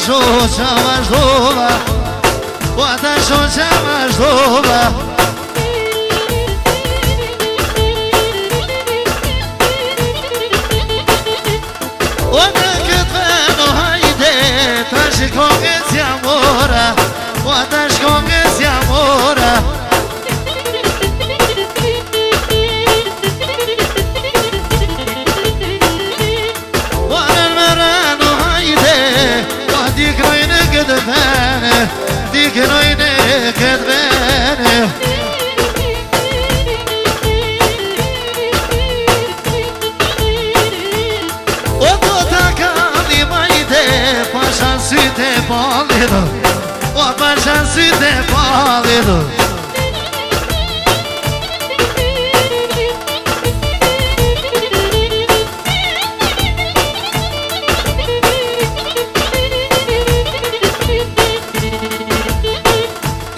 shoqa vazhdova, o ata shoqa vazhdova. O në këtë veno hajde, ta shkongës jam ora, o ata shkongës jam ora. O në mërano hajde, o dikrojnë këtë vene, dikrojnë këtë vene. Syte palido, o pasha syte palido.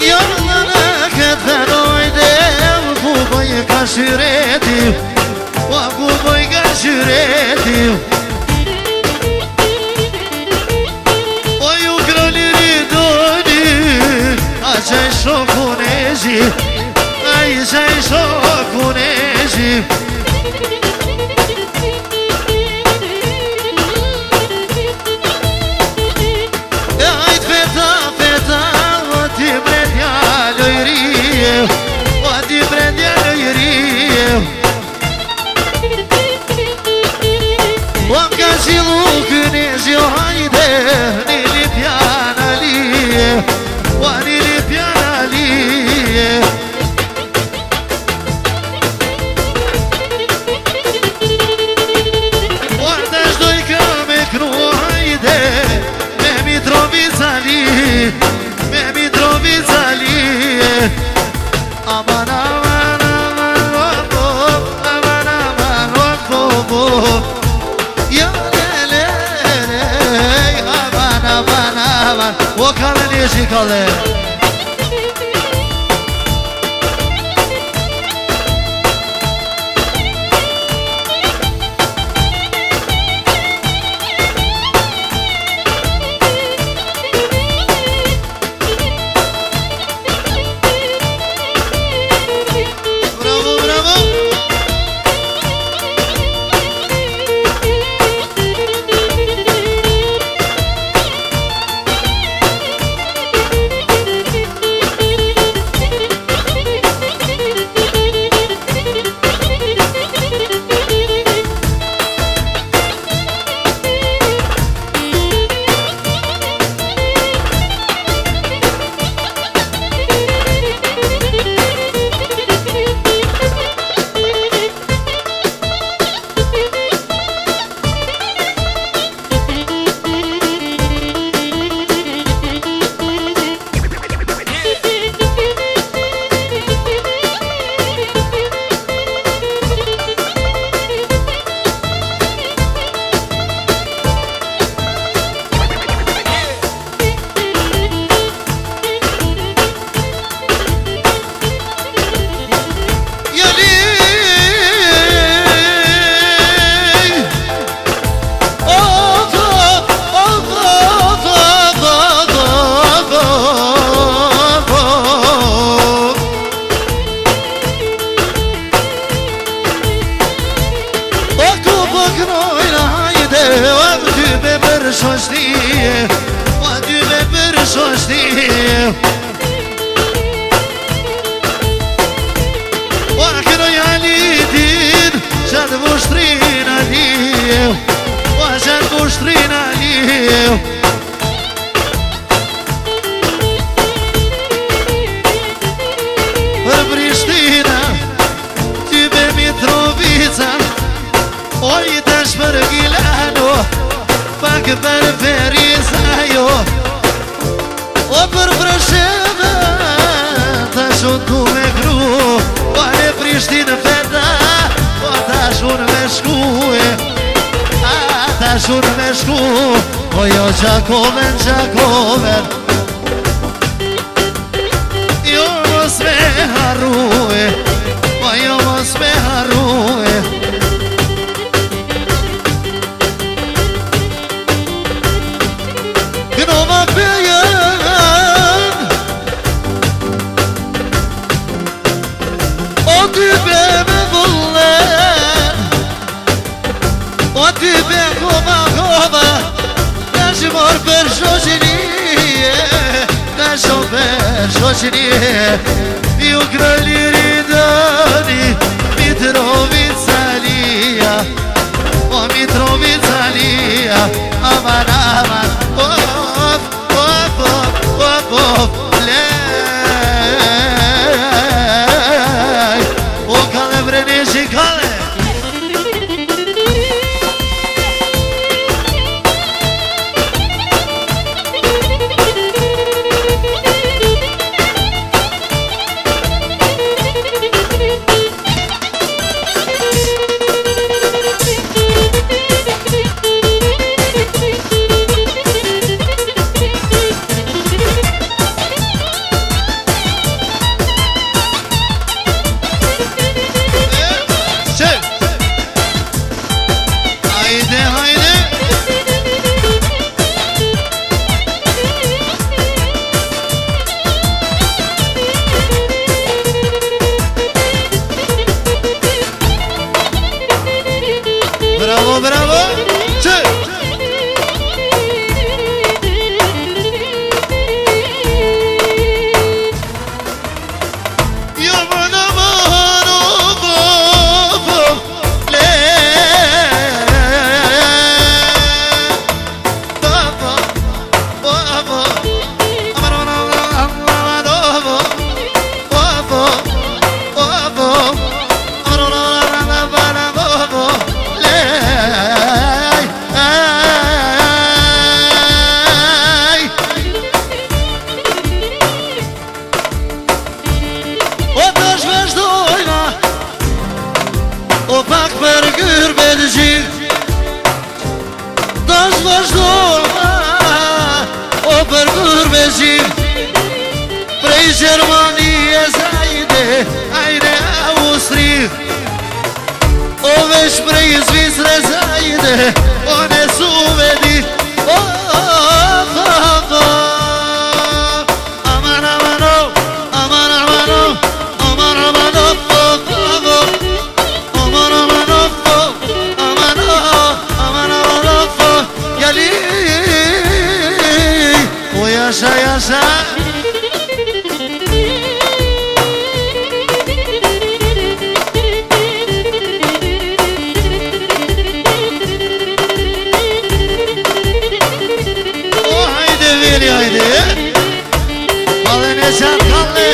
Yollara kadar oydım, bu boyu kaşıretim, o bu boyu kaşıretim. Qaj shokuneji, ai qaj shokuneji. Ajt feta, feta, o ti brendja lojrije, o ti brendja lojrije. O ka qilu këneji, o hajde, nili pjana lije, o nili pjana lije. O ata shdoj ka me kru, hajde, me Mitrovica lije, me Mitrovica lije. Aman, aman, aman, oko, aman, aman, oko, ja lele, aman, aman, aman, o kale njëshi kale. Bravo, bravo. Shoshnie, o dy me për shoshnie. O këroj alitin, qatë vushtrin aliev, o qatë vushtrin aliev. Për Prishtina, ty me Mitrovica, oj tash për Gilano, pak për Periza jo. O për Prasheva, tash unë tu me kru, o në Prishtinë feta, o tash unë me shkue, a tash unë me shku, o jo Gjakoven, Gjakoven, jo mos me harrue, o jo mos me harrue. Gëno počinje I u kraliri dani Mitrovica lija O Mitrovica lija Aman, aman Of, of, of, of, of Lej O kale vreneši kale Bravo, bravo! Sì! Io me ne vado, O pak për gërbe të gjithë Dash vazhdojma O për gërbe të gjithë Prej Gjermanie zajde Ajde Austri O vesh prej Zvicre zajde O në Suvedi O Aman, aman, aman, aman, aman, aman, Yaşa yaşa O haydi veli haydi Kalı neşat kalı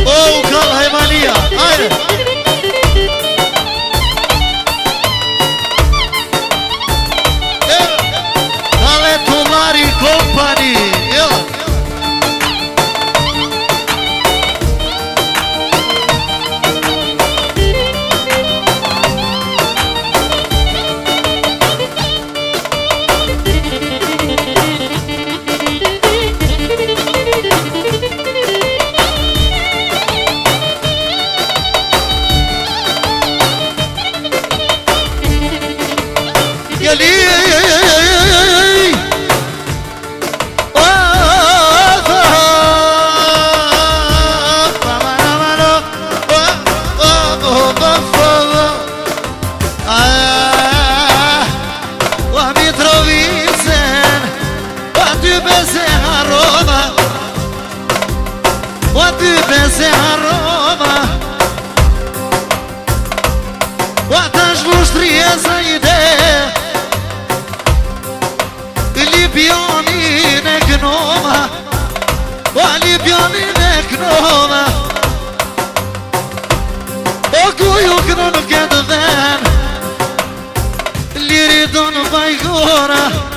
O kal hayvaniya haydi Company, yeah. Se aroma Uatash lushtrieza ide Libjanin e gnoma O Libjanin e gnoma O kuju gnon këtë dhen Liri do në bajgora